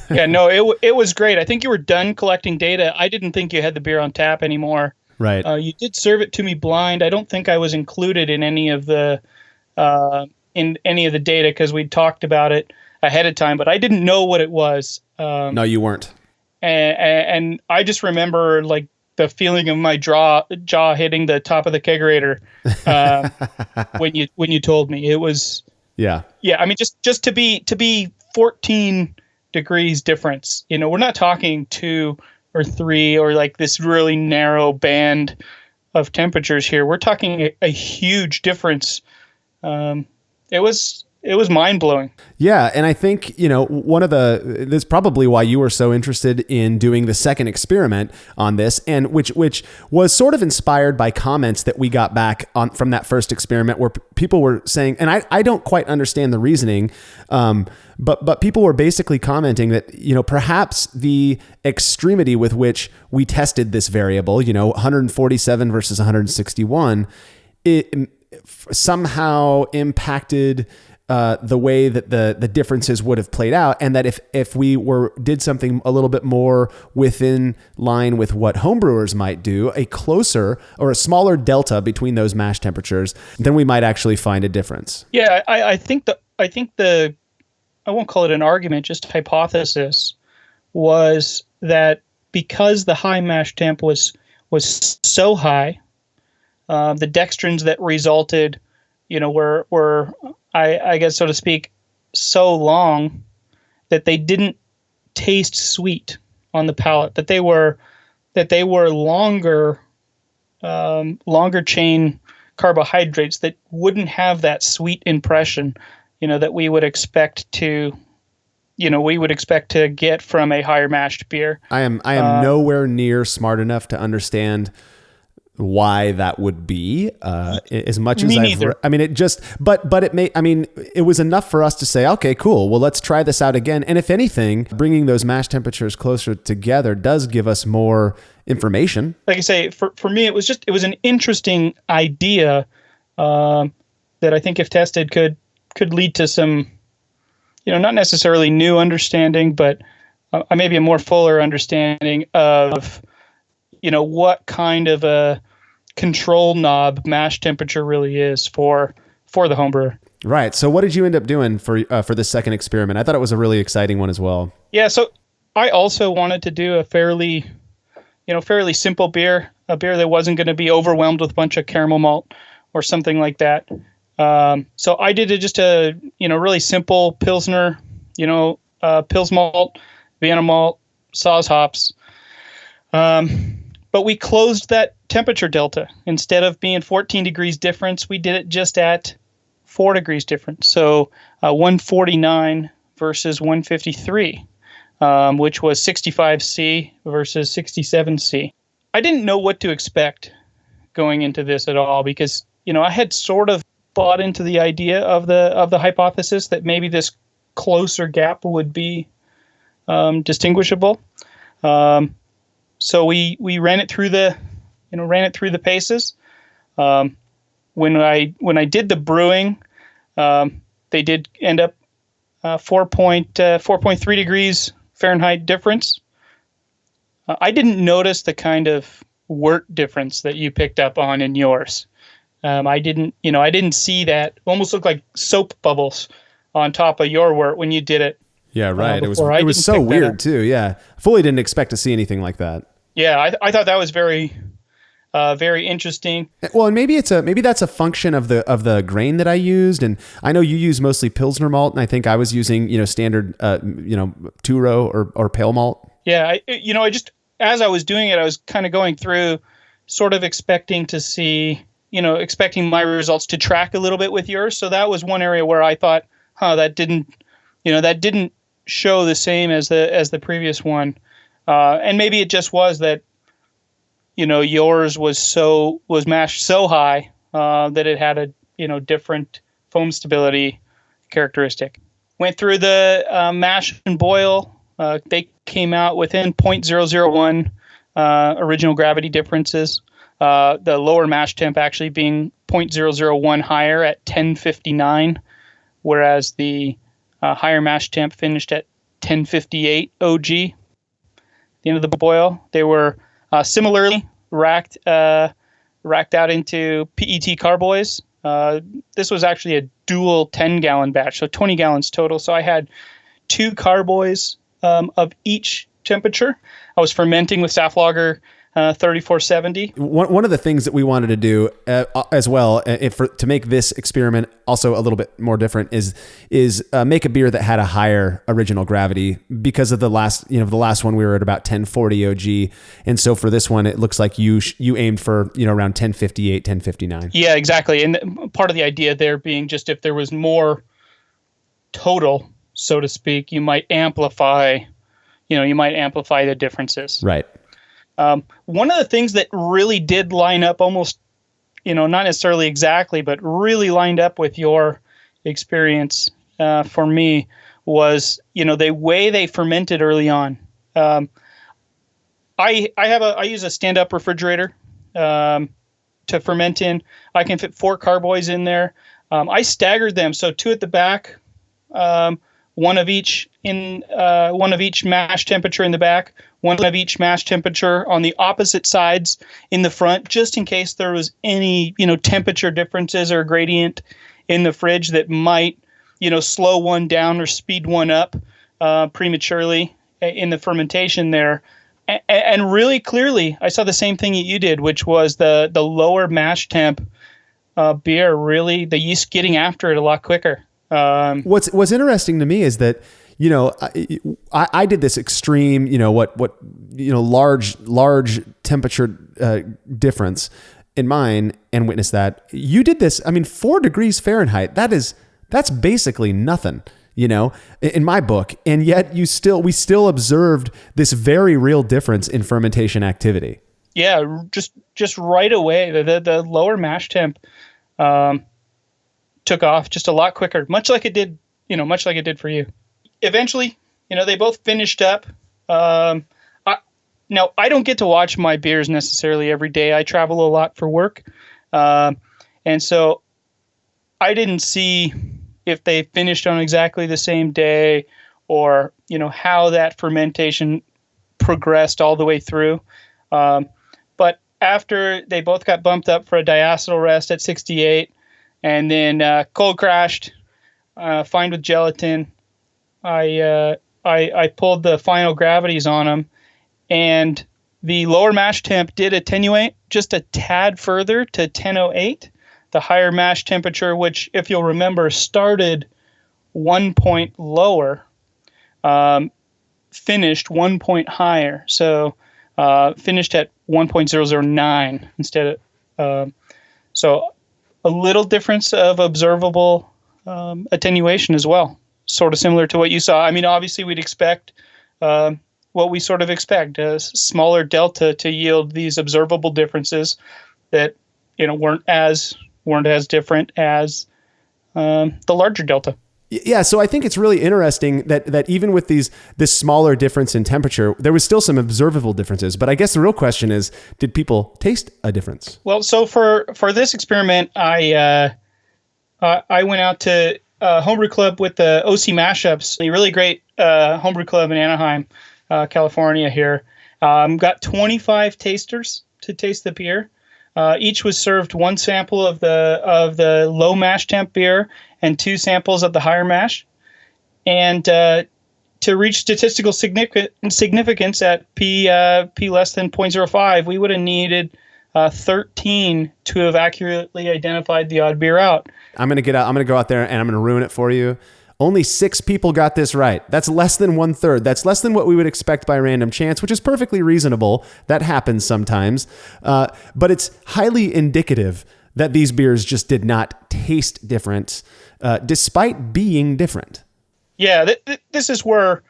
Yeah, no, it was great. I think you were done collecting data. I didn't think you had the beer on tap anymore. Right. You did serve it to me blind. I don't think I was included in any of the data because we'd talked about it ahead of time, but I didn't know what it was. No, you weren't. And I just remember like the feeling of my jaw hitting the top of the kegerator when you told me. It was yeah. I mean, just to be 14 degrees difference. We're not talking 2 or 3 or like this really narrow band of temperatures here. We're talking a huge difference. It was mind-blowing. Yeah, and I think, that's probably why you were so interested in doing the second experiment on this, and which was sort of inspired by comments that we got back from that first experiment where people were saying, and I don't quite understand the reasoning, but people were basically commenting that, perhaps the extremity with which we tested this variable, 147 versus 161, it somehow impacted the way that the differences would have played out, and that if we did something a little bit more within line with what homebrewers might do, a closer or a smaller delta between those mash temperatures, then we might actually find a difference. Yeah, I think the I won't call it an argument, just hypothesis, was that because the high mash temp was so high, the dextrins that resulted, were I guess, so to speak, so long that they didn't taste sweet on the palate, that they were longer chain carbohydrates that wouldn't have that sweet impression, that we would expect to get from a higher mashed beer. I am nowhere near smart enough to understand why that would be, as much as it was enough for us to say, okay, cool, well, let's try this out again. And if anything, bringing those mash temperatures closer together does give us more information. Like I say, for me, it was an interesting idea that I think if tested could lead to some, not necessarily new understanding, but maybe a more fuller understanding of, what kind of a control knob mash temperature really is for the homebrewer. Right. So what did you end up doing for the second experiment? I thought it was a really exciting one as well. Yeah. So I also wanted to do a fairly simple beer, a beer that wasn't going to be overwhelmed with a bunch of caramel malt or something like that. So I did just a, really simple Pilsner, Pils malt, Vienna malt, Saaz hops. But we closed that temperature delta. Instead of being 14 degrees difference, we did it just at 4 degrees difference. So 149 versus 153, which was 65C versus 67C. I didn't know what to expect going into this at all because, I had sort of bought into the idea of the hypothesis that maybe this closer gap would be distinguishable. So we ran it through the paces. When I did the brewing, they did end up 4.3 degrees Fahrenheit difference. I didn't notice the kind of wort difference that you picked up on in yours. I didn't see that. Almost looked like soap bubbles on top of your wort when you did it. Yeah, right. Before. It was so weird too. Yeah, fully didn't expect to see anything like that. Yeah, I thought that was very interesting. Well, and maybe that's a function of the grain that I used, and I know you use mostly Pilsner malt, and I think I was using standard two row or pale malt. Yeah, I just as I was doing it, I was kind of going through, sort of expecting to see, expecting my results to track a little bit with yours. So that was one area where I thought, that didn't show the same as the previous one, and maybe it just was that, yours was mashed so high that it had a different foam stability characteristic. Went through the mash and boil. They came out within 0.001 original gravity differences. The lower mash temp actually being 0.001 higher at 1059, whereas the higher mash temp finished at 1058 OG. At the end of the boil, they were similarly racked out into PET carboys. This was actually a dual 10-gallon batch, so 20 gallons total. So I had 2 carboys of each temperature. I was fermenting with Stafflager 3470. One of the things that we wanted to do as well, to make this experiment also a little bit more different, is make a beer that had a higher original gravity, because of the last one we were at about 1040 OG, and so for this one it looks like you aimed for around 1058, 1059. Yeah, exactly. And part of the idea there being just if there was more total, so to speak, you might amplify the differences. Right. One of the things that really did line up almost, not necessarily exactly, but really lined up with your experience for me was, the way they fermented early on. I use a stand-up refrigerator to ferment in. I can fit 4 carboys in there. I staggered them, so 2 at the back, one of each mash temperature in the back, one of each mash temperature on the opposite sides in the front, just in case there was any, temperature differences or gradient in the fridge that might, slow one down or speed one up prematurely in the fermentation there. And really clearly, I saw the same thing that you did, which was the lower mash temp beer, really the yeast getting after it a lot quicker. What's interesting to me is that, I did this extreme, large temperature difference in mine and witnessed that. You did this, 4 degrees Fahrenheit. That's basically nothing, in my book. And yet we still observed this very real difference in fermentation activity. Yeah, just right away, the lower mash temp took off just a lot quicker, much like it did for you. Eventually, they both finished up. Now, I don't get to watch my beers necessarily every day. I travel a lot for work. And so I didn't see if they finished on exactly the same day or, how that fermentation progressed all the way through. But after they both got bumped up for a diacetyl rest at 68 and then cold crashed, fined with gelatin, I pulled the final gravities on them, and the lower mash temp did attenuate just a tad further to 1008. The higher mash temperature, which, if you'll remember, started 1 point lower, finished 1 point higher. So finished at 1.009 instead of. So a little difference of observable attenuation as well. Sort of similar to what you saw. Obviously we'd expect what we sort of expect, a smaller delta to yield these observable differences that weren't as different as the larger delta. Yeah, so I think it's really interesting that even with this smaller difference in temperature, there was still some observable differences. But I guess the real question is, did people taste a difference? Well, so for this experiment, I went out to Homebrew Club with the OC Mashups, a really great homebrew club in Anaheim, California here. Got 25 tasters to taste the beer. Each was served 1 sample of the low mash temp beer and 2 samples of the higher mash. And to reach statistical significance at p less than 0.05, we would have needed 13 to have accurately identified the odd beer out. I'm going to go out there and I'm going to ruin it for you. Only 6 people got this right. That's less than 1/3. That's less than what we would expect by random chance, which is perfectly reasonable. That happens sometimes. But it's highly indicative that these beers just did not taste different, despite being different. Yeah, this is where,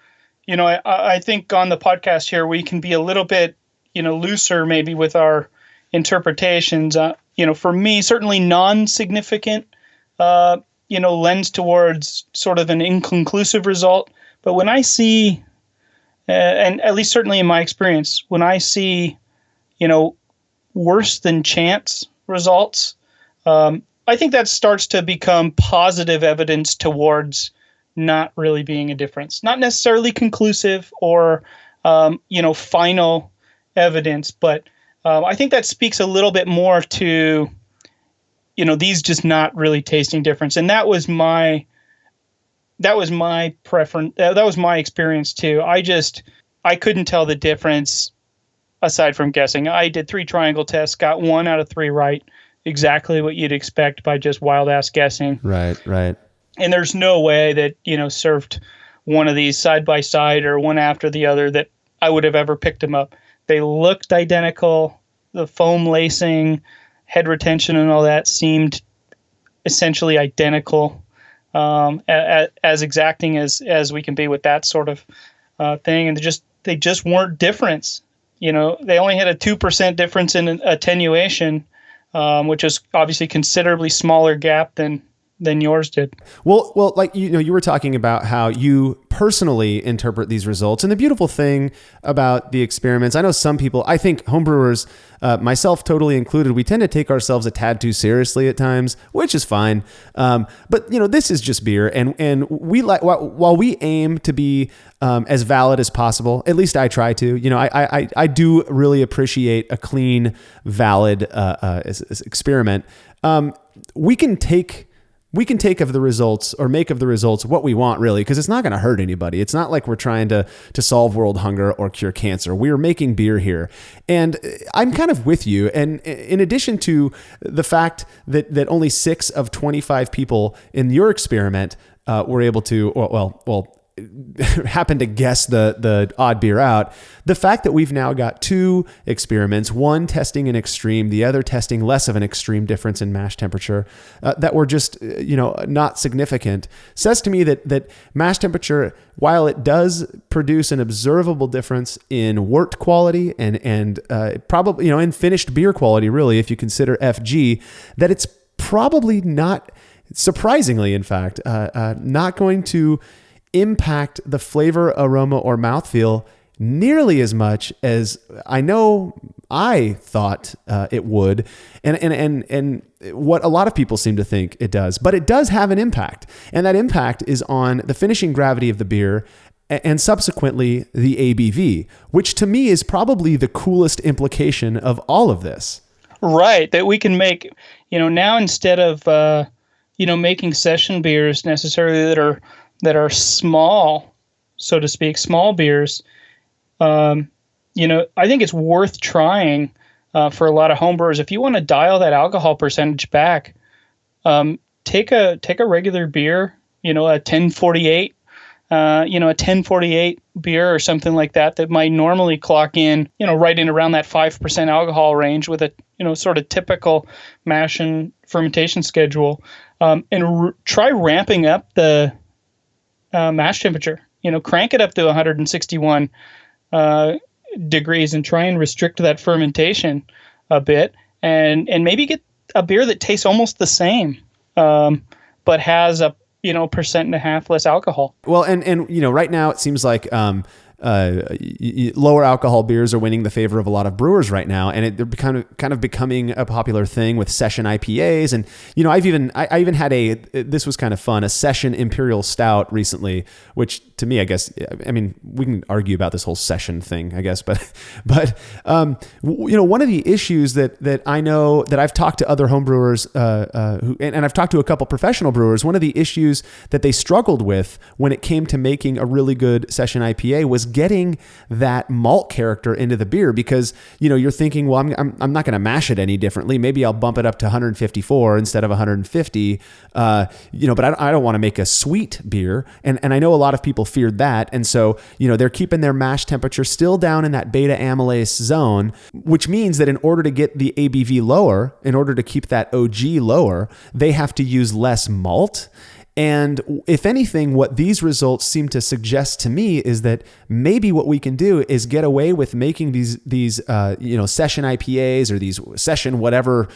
I think on the podcast here, we can be a little bit, looser maybe with our interpretations. For me, certainly non-significant, lends towards sort of an inconclusive result. But when I see, and at least certainly in my experience, when I see, worse than chance results, I think that starts to become positive evidence towards not really being a difference. Not necessarily conclusive or, final evidence, but I think that speaks a little bit more to these just not really tasting difference. And that was my preference. That was my experience too. I couldn't tell the difference aside from guessing. I did 3 triangle tests, got 1 out of 3 right. Exactly what you'd expect by just wild ass guessing. Right. And there's no way that, served one of these side by side or one after the other that I would have ever picked them up. They looked identical. The foam lacing, head retention and all that seemed essentially identical, as exacting as we can be with that sort of thing. And they just weren't different. They only had a 2% difference in attenuation, which is obviously considerably smaller gap than yours did. Well, like, you were talking about how you personally interpret these results. And the beautiful thing about the experiments, I know some people, I think homebrewers, myself totally included, we tend to take ourselves a tad too seriously at times, which is fine. But this is just beer. And we while we aim to be as valid as possible, at least I try to, I do really appreciate a clean, valid experiment. We can take of the results or make of the results what we want, really, because it's not going to hurt anybody. It's not like we're trying to solve world hunger or cure cancer. We're making beer here. And I'm kind of with you. And in addition to the fact that only 6 of 25 people in your experiment were able to, happen to guess the odd beer out, the fact that we've now got 2 experiments, one testing an extreme, the other testing less of an extreme difference in mash temperature, that were just not significant, says to me that mash temperature, while it does produce an observable difference in wort quality and probably in finished beer quality, really, if you consider FG, that it's probably not, surprisingly in fact, not going to impact the flavor, aroma, or mouthfeel nearly as much as I know I thought it would, and what a lot of people seem to think it does. But it does have an impact, and that impact is on the finishing gravity of the beer and subsequently the ABV, which to me is probably the coolest implication of all of this. Right, that we can make, now instead of making session beers necessarily that are small, so to speak, small beers, I think it's worth trying for a lot of homebrewers. If you want to dial that alcohol percentage back, take a regular beer, a 1048, a 1048 beer or something like that might normally clock in, right in around that 5% alcohol range with a, sort of typical mash and fermentation schedule, and try ramping up the mash temperature, crank it up to 161 degrees and try and restrict that fermentation a bit, and maybe get a beer that tastes almost the same, but has a 1.5% less alcohol. Well, and right now it seems like lower alcohol beers are winning the favor of a lot of brewers right now, and they're kind of becoming a popular thing with session IPAs. And I even had this was kind of fun, a session imperial stout recently, which to me, I guess, I mean, we can argue about this whole session thing, I guess, but one of the issues that I know that I've talked to other home brewers and I've talked to a couple professional brewers, one of the issues that they struggled with when it came to making a really good session IPA was getting that malt character into the beer, because you're thinking, well, I'm not going to mash it any differently. Maybe I'll bump it up to 154 instead of 150. But I don't want to make a sweet beer, and I know a lot of people feared that, and so they're keeping their mash temperature still down in that beta amylase zone, which means that in order to get the ABV lower, in order to keep that OG lower, they have to use less malt. And if anything, what these results seem to suggest to me is that maybe what we can do is get away with making these session IPAs or these session whatever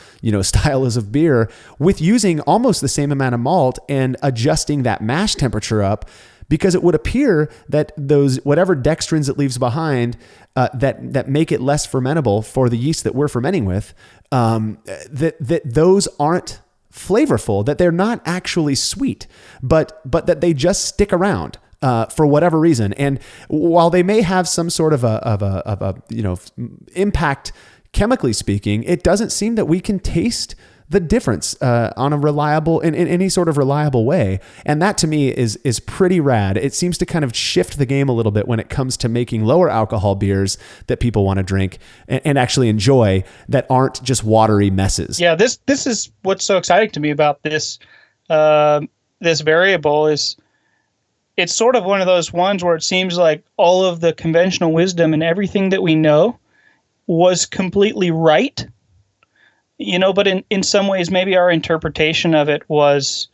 style is of beer with using almost the same amount of malt and adjusting that mash temperature up, because it would appear that those whatever dextrins it leaves behind that make it less fermentable for the yeast that we're fermenting with, that those aren't flavorful, that they're not actually sweet, but that they just stick around for whatever reason. And while they may have some sort of a impact chemically speaking, it doesn't seem that we can taste the difference on a reliable in any sort of reliable way. And that to me is pretty rad. It seems to kind of shift the game a little bit when it comes to making lower alcohol beers that people want to drink and actually enjoy, that aren't just watery messes. Yeah, this is what's so exciting to me about this this variable is it's sort of one of those ones where it seems like all of the conventional wisdom and everything that we know was completely right. But in some ways, maybe our interpretation of it was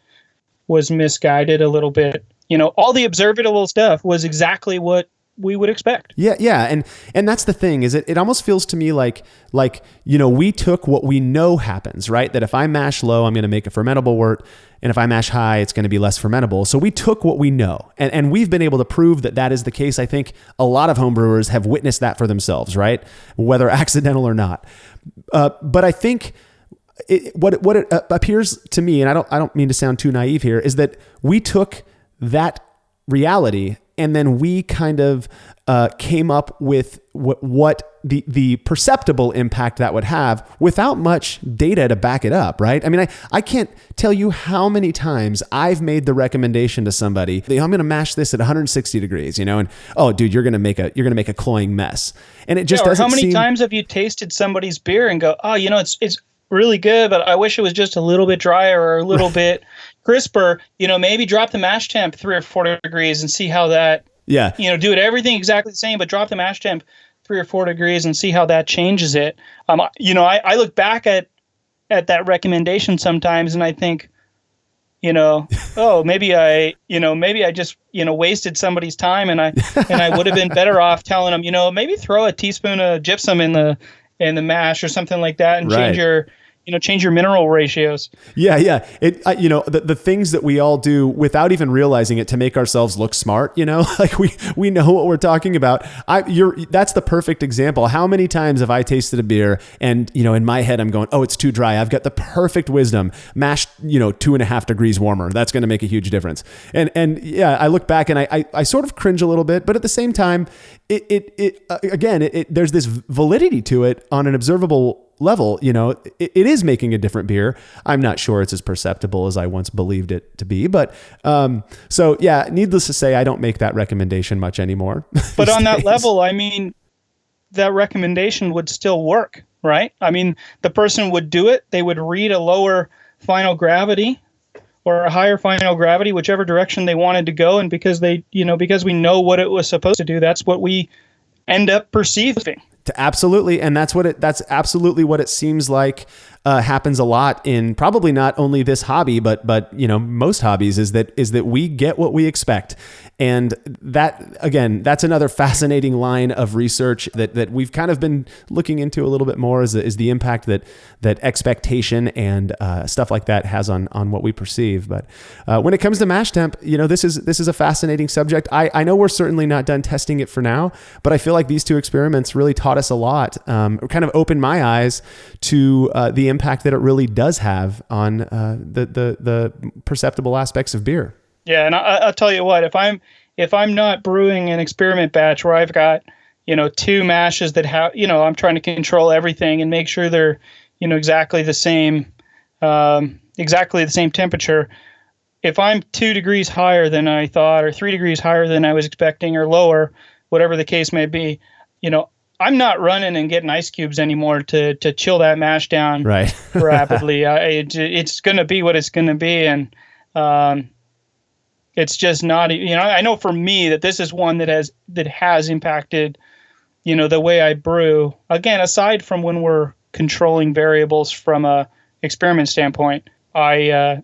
misguided a little bit. All the observable stuff was exactly what we would expect. Yeah. And that's the thing, is it almost feels to me like we took what we know happens, right? That if I mash low, I'm going to make a fermentable wort. And if I mash high, it's going to be less fermentable. So we took what we know, and we've been able to prove that is the case. I think a lot of home brewers have witnessed that for themselves, right? Whether accidental or not. But I think what it appears to me, and I don't mean to sound too naive here, is that we took that reality and then we kind of came up with what the perceptible impact that would have without much data to back it up, right? I mean, I can't tell you how many times I've made the recommendation to somebody, I'm going to mash this at 160 degrees, and oh, dude, you're going to make a cloying mess, and it just doesn't. How many times have you tasted somebody's beer and go, oh, it's really good, but I wish it was just a little bit drier or a little bit crisper. Maybe drop the mash temp 3 or 4 degrees and see how that. Yeah. Do it everything exactly the same, but drop the mash temp 3 or 4 degrees and see how that changes it. I look back at that recommendation sometimes and I think, oh, maybe I just, wasted somebody's time and I would have been better off telling them, maybe throw a teaspoon of gypsum in the mash or something like that and change your mineral ratios. Yeah. The things that we all do without even realizing it to make ourselves look smart, like we know what we're talking about. That's the perfect example. How many times have I tasted a beer and, in my head, I'm going, oh, it's too dry. I've got the perfect wisdom, mashed, 2.5 degrees warmer. That's going to make a huge difference. And yeah, I look back and I sort of cringe a little bit, but at the same time, there's this validity to it on an observable level. It is making a different beer. I'm not sure it's as perceptible as I once believed it to be, but so yeah, needless to say, I don't make that recommendation much anymore. But on that level, I mean, that recommendation would still work, right? I mean, the person would do it. They would read a lower final gravity or a higher final gravity, whichever direction they wanted to go. And because because we know what it was supposed to do, that's what we end up perceiving. Absolutely. And that's absolutely what it seems like happens a lot in probably not only this hobby, but most hobbies, is that we get what we expect. And that, again, that's another fascinating line of research that we've kind of been looking into a little bit more, is the impact that expectation and stuff like that has on what we perceive. But when it comes to mash temp, this is a fascinating subject. I know we're certainly not done testing it for now, but I feel like these two experiments really taught us a lot, kind of opened my eyes to the impact that it really does have on the perceptible aspects of beer. Yeah, and I'll tell you what, if I'm not brewing an experiment batch where I've got, 2 mashes that have, I'm trying to control everything and make sure they're, exactly the same temperature. If I'm 2 degrees higher than I thought, or 3 degrees higher than I was expecting, or lower, whatever the case may be, I'm not running and getting ice cubes anymore to chill that mash down right. rapidly. It's going to be what it's going to be. And, it's just not, I know for me that this is one that has impacted, the way I brew. Again, aside from when we're controlling variables from a experiment standpoint, I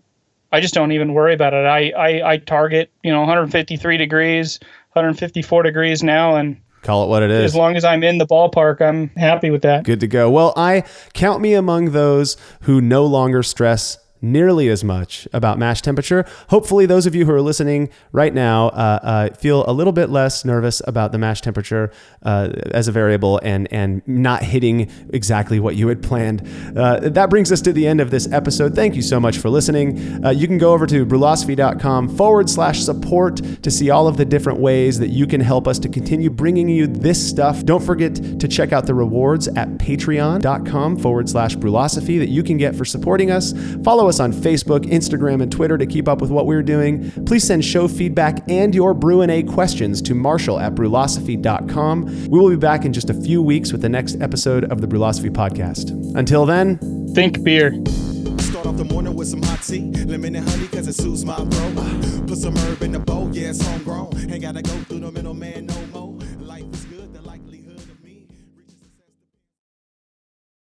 just don't even worry about it. I target, 153 degrees, 154 degrees now, and call it what it is. As long as I'm in the ballpark, I'm happy with that. Good to go. Well, I count me among those who no longer stress nearly as much about mash temperature. Hopefully those of you who are listening right now feel a little bit less nervous about the mash temperature as a variable and not hitting exactly what you had planned. That brings us to the end of this episode. Thank you so much for listening. You can go over to brulosophy.com/support to see all of the different ways that you can help us to continue bringing you this stuff. Don't forget to check out the rewards at patreon.com/brulosophy that you can get for supporting us. Follow us on Facebook, Instagram, and Twitter to keep up with what we're doing. Please send show feedback and your Brew&A questions to marshall@brulosophy.com. We will be back in just a few weeks with the next episode of the Brulosophy podcast. Until then, think beer. Start off the morning with some hot tea, lemon and honey, cause it soothes my throat. Put some herb in the bowl, yeah, it's homegrown. Ain't gotta go through the middleman no more.